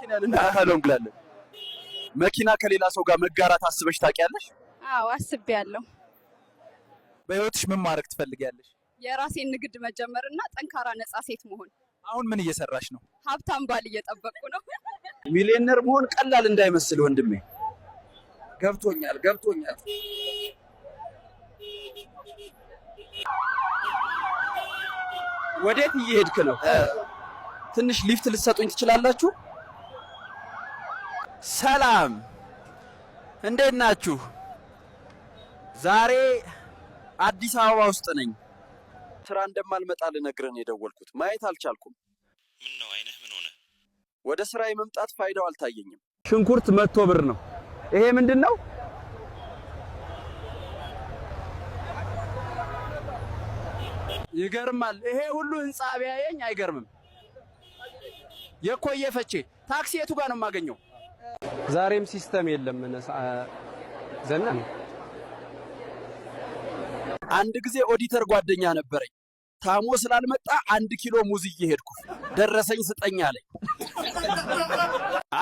መኪናን አለንግላለን መኪና ከሌላ ሰው ጋር መጋራት አስበሽ ታውቂያለሽ? አዎ አስቤያለሁ። በህይወትሽ ምን ማድረግ ትፈልጊያለሽ? የራሴን ንግድ መጀመርና ጠንካራ ነፃ ሴት መሆን። አሁን ምን እየሰራሽ ነው? ሀብታም ባል እየጠበቅኩ ነው። ሚሊዮነር መሆን ቀላል እንዳይመስል ወንድሜ። ገብቶኛል። ወዴት እየሄድክ ነው? ትንሽ ሊፍት ልትሰጡኝ ትችላላችሁ? ሰላም፣ እንዴት ናችሁ? ዛሬ አዲስ አበባ ውስጥ ነኝ። ስራ እንደማልመጣ ልነግርህ የደወልኩት። ማየት አልቻልኩም። ምን ነው አይነህ ምን ሆነ? ወደ ስራ የመምጣት ፋይዳው አልታየኝም። ሽንኩርት 100 ብር ነው። ይሄ ምንድነው? ይገርማል። ይሄ ሁሉ ህንጻ ቢያየኝ አይገርምም። የኮየ ፈቼ ታክሲ የቱ ጋር ነው የማገኘው? ዛሬም ሲስተም የለም። ዘናን አንድ ጊዜ ኦዲተር ጓደኛ ነበረኝ። ታሞ ስላልመጣ 1 ኪሎ ሙዝ እየሄድኩ ደረሰኝ ስጠኝ አለኝ።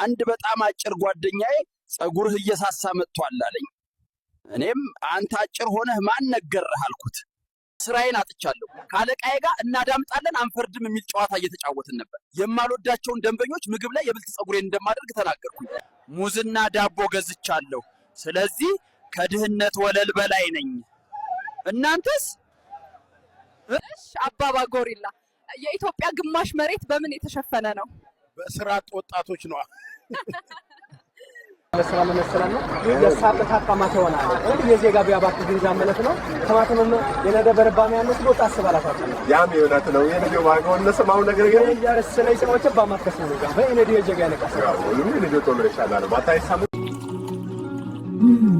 አንድ በጣም አጭር ጓደኛዬ ጸጉርህ እየሳሳ መጥቷል አለኝ። እኔም አንተ አጭር ሆነህ ማን ነገርህ አልኩት። ስራዬን አጥቻለሁ። ካለቃዬ ጋር እናዳምጣለን አንፈርድም የሚል ጨዋታ እየተጫወትን ነበር። የማልወዳቸውን ደንበኞች ምግብ ላይ የብልት ጸጉሬን እንደማደርግ ተናገርኩኝ። ሙዝና ዳቦ ገዝቻለሁ። ስለዚህ ከድህነት ወለል በላይ ነኝ። እናንተስ? እሺ አባባ ጎሪላ፣ የኢትዮጵያ ግማሽ መሬት በምን የተሸፈነ ነው? በስራ ወጣቶች ነው። ለስራ መሰለና የሳበታ አቋማት ሆናለ እንዴ የዜጋ ቢያባክ ግንዛ ማለት ነው። ተማተመ የነደበረባም ያነስ ቦታ አስባላታች ያም ይሆናት ነው የነዲው ባገው ለሰማው ነገር ግን ያረሰለይ ሰዎች ባማከስ ነው ጋር በእነዲው የጀጋ ያነቃስ ሁሉ የነዲው ቶሎ ይሻላል። ባታይ ሳም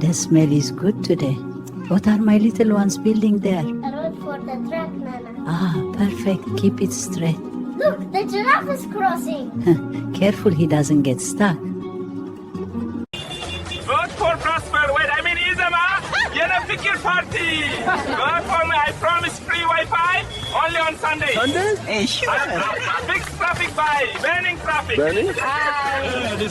The smell is good today. What are my little ones building there? A road for the truck, Nana. Ah, perfect. Keep it straight. Look, the giraffe is crossing. Careful he doesn't get stuck. Vote for Prosper. Wait, I mean Izama. You're a fikir party. Vote for me. I promise free Wi-Fi only on Sunday. Sunday? Hey, sure. Big traffic by burning traffic. Burning?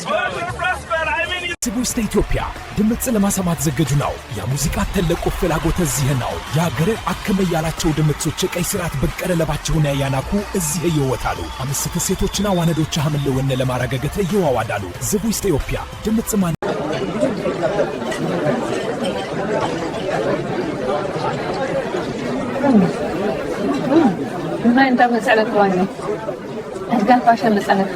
Vote for Prosper. I mean ስቡስተ ኢትዮጵያ ድምጽ ለማሰማት ዘገጁ ነው። የሙዚቃ ተለቆ ፍላጎት እዚህ ነው። የሀገር አከመ ያላቸው ድምጾች ቀይ ስራት በቀለ ለባቸውና ያናኩ እዚህ ይወታሉ። አምስት ሴቶችና ዋነዶች ሐምል ወነ ለማረጋገጥ ይዋዋዳሉ። ስቡስተ ኢትዮጵያ ድምጽ ማን ما انت مسألة ثانية اهداف عشان مسألة.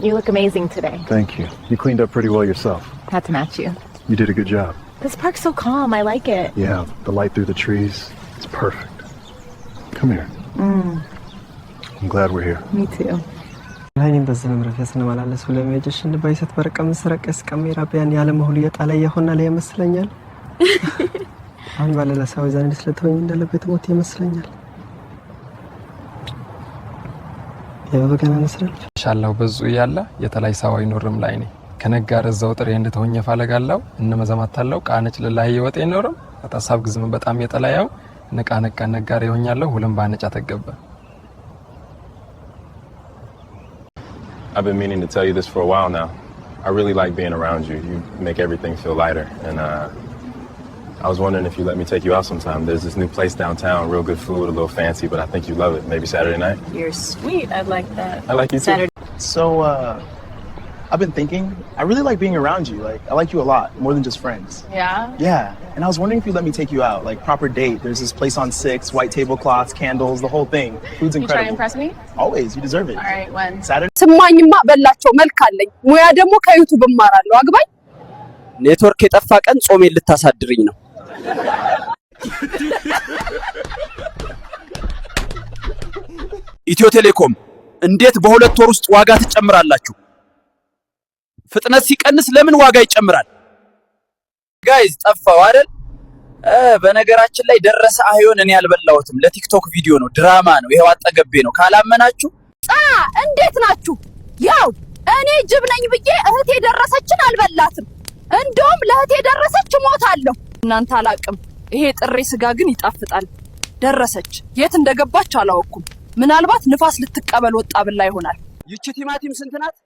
You look amazing today. Thank you. You cleaned up pretty well yourself. Had to match you. You did a good job. This park's so calm. I like it. Yeah, the light through the trees. It's perfect. Come here. I'm glad we're here. Me too. ላይን በዘመን ረፈስ ነው ማለት ስለሚያጀሽ እንደባይሰት በረቀም ሰረቀስ ካሜራ ቢያን ያለ መሁሉ የጣለ ይሆናል ይመስለኛል። አሁን ባለላ ሰው ዘንድ ስለተወኝ እንደለበት ሞት ይመስለኛል። የበገና መስረል ሻላው በዙ ያለ የተላይ ሰው አይኖርም ላይ ነኝ ከነጋር እዛው ጥሬ እንደተሆኘ ፋለጋለው እነመዘማታለው ቃነጭ ለላይ ይወጥ አይኖርም አታሳብ ግዝም በጣም የተላያው ነቃነቃ ነጋር ይሆኛለው ሁሉም ባነጫ ተገባ። I've been meaning to tell you this for a while now. I really like being around you. You make everything feel lighter. And I was wondering if you let me take you out sometime. There's this new place downtown, real good food, a little fancy, but I think you love it. Maybe Saturday night? You're sweet. I'd like that. I like you too. Saturday. So, I've been thinking, I really like being around you. Like, I like you a lot, more than just friends. Yeah? Yeah. And I was wondering if you'd let me take you out, like proper date. There's this place on 6, white tablecloths, candles, the whole thing. Food's incredible. You try to impress me? Always. You deserve it. All right, when? Saturday? ስማኝማ በላቸው መልክ አለኝ። ሙያ ደግሞ ከዩቲዩብ እማራለሁ። አግባኝ። ኔትወርክ የጠፋ ቀን ጾሜን ልታሳድርኝ ነው። ኢትዮ ቴሌኮም እንዴት በሁለት ወር ውስጥ ዋጋ ትጨምራላችሁ? ፍጥነት ሲቀንስ ለምን ዋጋ ይጨምራል? ጋይስ ጠፋው አይደል? በነገራችን ላይ ደረሰ አይሆን እኔ ያልበላሁትም ለቲክቶክ ቪዲዮ ነው፣ ድራማ ነው። ይሄው አጠገቤ ነው። ካላመናችሁ እንዴት ናችሁ? ያው እኔ ጅብ ነኝ ብዬ እህቴ ደረሰችን አልበላትም። እንደውም ለእህቴ ደረሰች ሞታለሁ። እናንተ አላቅም። ይሄ ጥሬ ስጋ ግን ይጣፍጣል። ደረሰች የት እንደገባች አላወኩም። ምናልባት ንፋስ ልትቀበል ወጣ ብላ ይሆናል። ይቺ ቲማቲም ስንት ናት?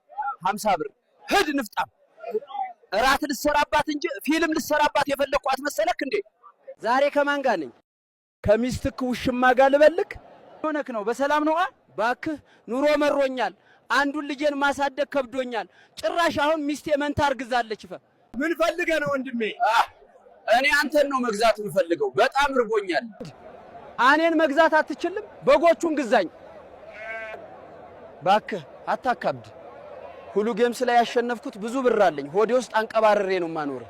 50 ብር። ሂድ ንፍጣም። እራት ልትሰራባት እንጂ ፊልም ልትሰራባት የፈለኳት መሰለክ እንዴ? ዛሬ ከማን ጋር ነኝ? ከሚስትክ ውሽማ ጋር ልበልክ? ሆነክ ነው? በሰላም ነው? ባክህ ኑሮ መሮኛል። አንዱን ልጄን ማሳደግ ከብዶኛል። ጭራሽ አሁን ሚስቴ መንታ አርግዛለች። ምን ፈልገህ ነው ወንድሜ? እኔ አንተን ነው መግዛት የምፈልገው። በጣም ርቦኛል። እኔን መግዛት አትችልም? በጎቹን ግዛኝ። ባክህ አታካብድ። ሁሉ ጌምስ ላይ ያሸነፍኩት ብዙ ብር አለኝ። ሆዴ ውስጥ አንቀባርሬ ነው ማኖር።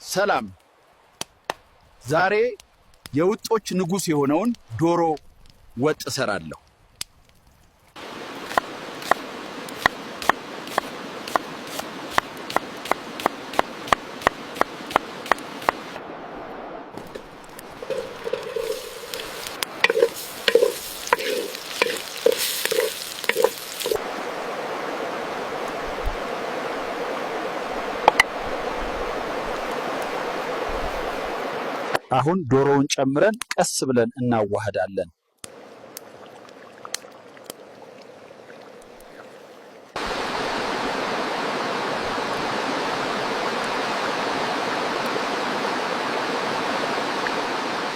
ሰላም። ዛሬ የውጦች ንጉስ የሆነውን ዶሮ ወጥ እሰራለሁ። አሁን ዶሮውን ጨምረን ቀስ ብለን እናዋህዳለን።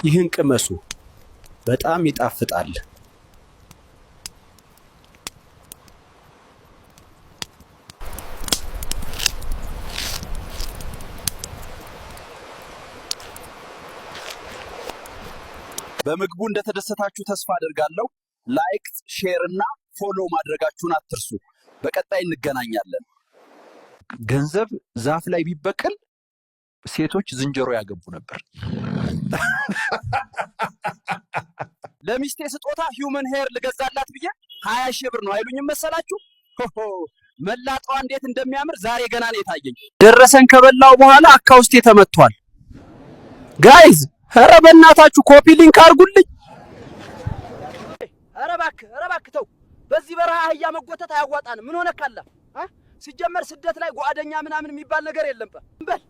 ይህን ቅመሱ፣ በጣም ይጣፍጣል። በምግቡ እንደተደሰታችሁ ተስፋ አደርጋለሁ። ላይክ፣ ሼር እና ፎሎ ማድረጋችሁን አትርሱ። በቀጣይ እንገናኛለን። ገንዘብ ዛፍ ላይ ቢበቅል ሴቶች ዝንጀሮ ያገቡ ነበር። ለሚስቴ ስጦታ ሂውመን ሄር ልገዛላት ብዬ 20 ሺህ ብር ነው አይሉኝም መሰላችሁ? መላጣዋ እንዴት እንደሚያምር ዛሬ ገና ነው የታየኝ። ደረሰን ከበላው በኋላ አካውንቴ ተመቷል። ጋይዝ ኧረ በእናታችሁ ኮፒ ሊንክ አድርጉልኝ። ኧረ እባክህ ተው። በዚህ በረሃ አህያ መጎተት አያዋጣንም። ምን ሆነ ካላ ሲጀመር ስደት ላይ ጓደኛ ምናምን የሚባል ነገር የለም። በል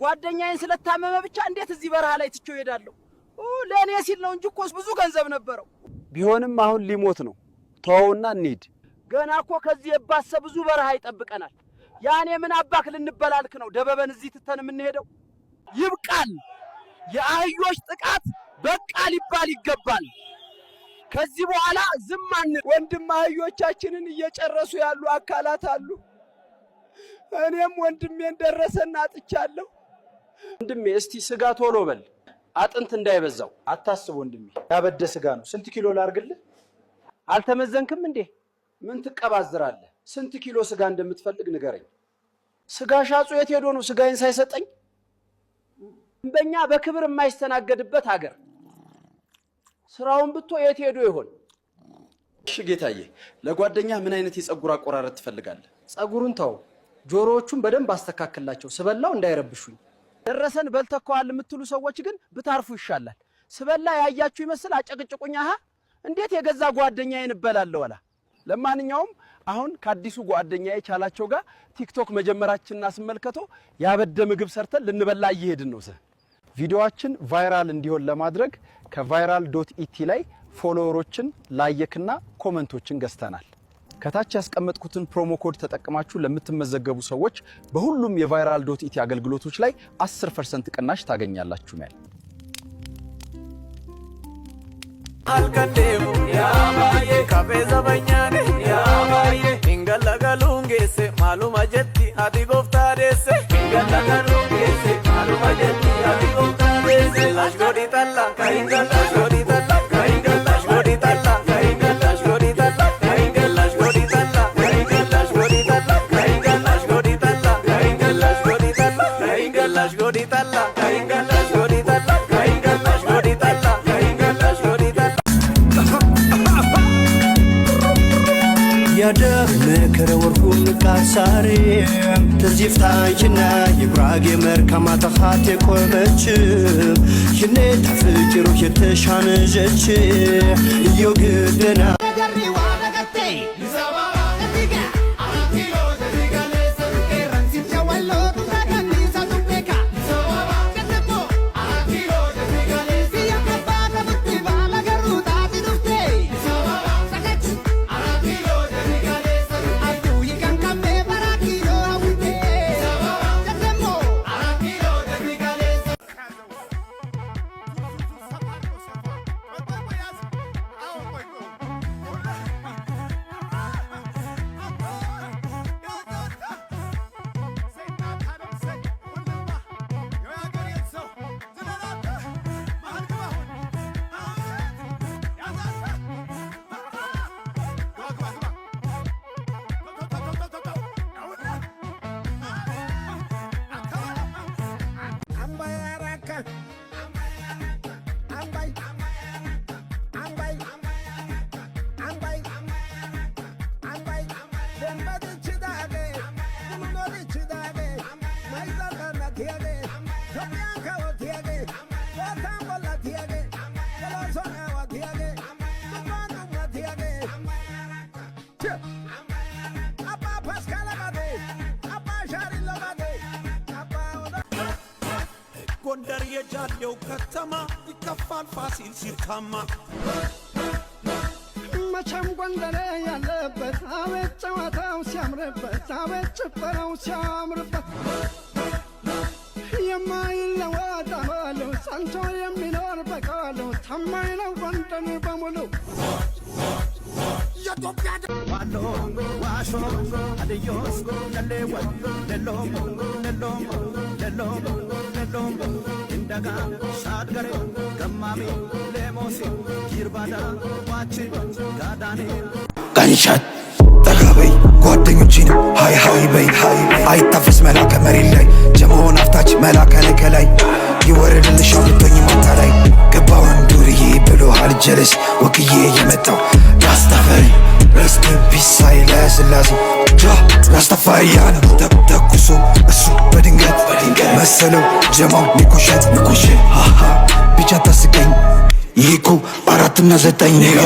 ጓደኛዬን ስለታመመ ብቻ እንዴት እዚህ በረሃ ላይ ትቼው ሄዳለሁ? ለእኔ ሲል ነው እንጂ እኮስ ብዙ ገንዘብ ነበረው። ቢሆንም አሁን ሊሞት ነው። ተወውና እንሂድ። ገና እኮ ከዚህ የባሰ ብዙ በረሃ ይጠብቀናል። ያኔ ምን አባክ ልንበላልክ ነው ደበበን እዚህ ትተን የምንሄደው? ይብቃል። የአህዮች ጥቃት በቃ ሊባል ይገባል። ከዚህ በኋላ ዝም አንል። ወንድም አህዮቻችንን እየጨረሱ ያሉ አካላት አሉ። እኔም ወንድሜን ደረሰና አጥቻለሁ። ወንድሜ እስቲ ስጋ ቶሎ በል፣ አጥንት እንዳይበዛው። አታስብ ወንድሜ፣ ያበደ ስጋ ነው። ስንት ኪሎ ላርግልህ? አልተመዘንክም እንዴ? ምን ትቀባዝራለህ? ስንት ኪሎ ስጋ እንደምትፈልግ ንገረኝ። ስጋ ሻጩ የት ሄዶ ነው ስጋዬን ሳይሰጠኝ? በእኛ በክብር የማይስተናገድበት ሀገር ስራውን ብቶ የት ሄዶ ይሆን? እሺ ጌታዬ፣ ለጓደኛ ምን አይነት የፀጉር አቆራረጥ ትፈልጋለህ? ፀጉሩን ተው፣ ጆሮዎቹን በደንብ አስተካክላቸው፣ ስበላው እንዳይረብሹኝ። ደረሰን በልተከዋል የምትሉ ሰዎች ግን ብታርፉ ይሻላል። ስበላ ያያችሁ ይመስል አጨቅጭቁኝ። እንዴት የገዛ ጓደኛዬን እበላለሁ አላ። ለማንኛውም አሁን ከአዲሱ ጓደኛዬ ቻላቸው ጋር ቲክቶክ መጀመራችንና አስመልከቶ ያበደ ምግብ ሰርተን ልንበላ እየሄድን ነው። ቪዲዮአችን ቫይራል እንዲሆን ለማድረግ ከቫይራል.ኢቲ ላይ ፎሎወሮችን ላይክና ኮሜንቶችን ገዝተናል። ከታች ያስቀመጥኩትን ፕሮሞ ኮድ ተጠቅማችሁ ለምትመዘገቡ ሰዎች በሁሉም የቫይራል.ኢቲ አገልግሎቶች ላይ 10% ቅናሽ ታገኛላችሁ ማለት alkandemu yaamaye kabeza banyane yaamaye ingalagalungese maluma jetti ati goftadese ingalagalungese maluma jetti ati goftadese lashgodi talla kainga lashgodi talla kainga lashgodi talla kainga lashgodi talla kainga lashgodi talla kainga lashgodi talla kainga lashgodi talla kainga lashgodi talla kainga lashgodi talla kainga lashgodi talla kainga lashgodi talla kainga lashgodi talla ያደር ምክር ወርኩም ቃሳሪ ተዚፍታይና ይብራጌ መርካማ ተኻቴ ቆመች ሽኔ ተፍጭሩ የተሻነጀች ይዮግደና ጎንደር የጃሌው ከተማ ይከፋል ፋሲል ሲርካማ መቼም ጎንደር ያለበት አቤት ጨዋታው ሲያምርበት አቤት ጭፈራው ሲያምርበት የማይለወጥ አመሉ ጸንቶ የሚኖር በቃሉ ታማኝ ነው ጎንደር በሙሉ የኢትዮጵያ ዋሎ ዋሾ አድዮስ ለሌወ ለሎም ለሎም ለሎም ለሎም እንደጋ ሻድገሬ ገማሜ ሌሞሲ ኪርባዳ ዋቺ ጋዳኔ ጋንሻት ጠጋበይ ጓደኞችን ሃይ ሃይ በይ አይታፈስ መላከ መሬት ላይ ጀመሆን አፍታች መላከ ከላይ ይወርድልሽ አምቶኝ ማታ ላይ ገባውን ዱርዬ ብሎሃል ጀለስ ወክዬ የመጣው ራስታፈሪ ረስት ቢሳይ ለስላሴ ጃ ራስታፋሪያን ተኩሶ እሱ በድንገት መሰለው ጀማው ሚኮሸት ሃሃ ቢቻ ታስቀኝ ይሄ እኮ 4 እና 9 ኔጋ